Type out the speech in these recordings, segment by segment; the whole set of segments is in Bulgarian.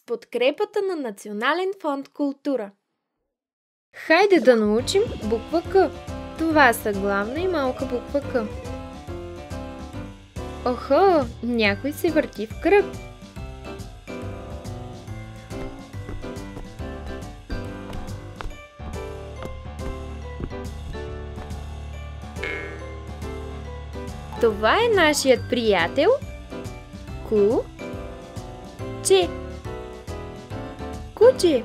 с подкрепата на Национален фонд култура. Хайде да научим буква К. Това са главна и малка буква К. Охо, някой се върти в кръг. Това е нашият приятел Ку-че. Куче.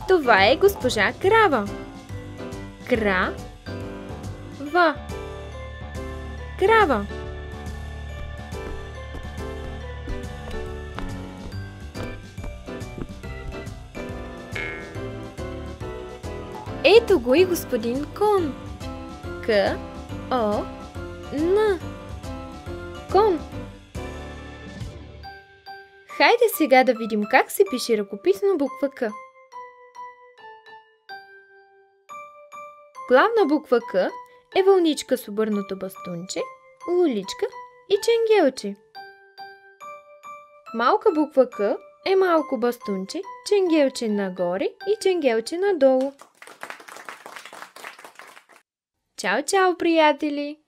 Това е госпожа Крава. Кра-ва. Крава. Ето го и господин Кон. К-о-н. Кон. Хайде сега да видим как се пише ръкописно буква К. Главна буква К е вълничка с обърнато бастунче, луличка и ченгелче. Малка буква К е малко бастунче, ченгелче нагоре и ченгелче надолу. Чао, чао, приятели!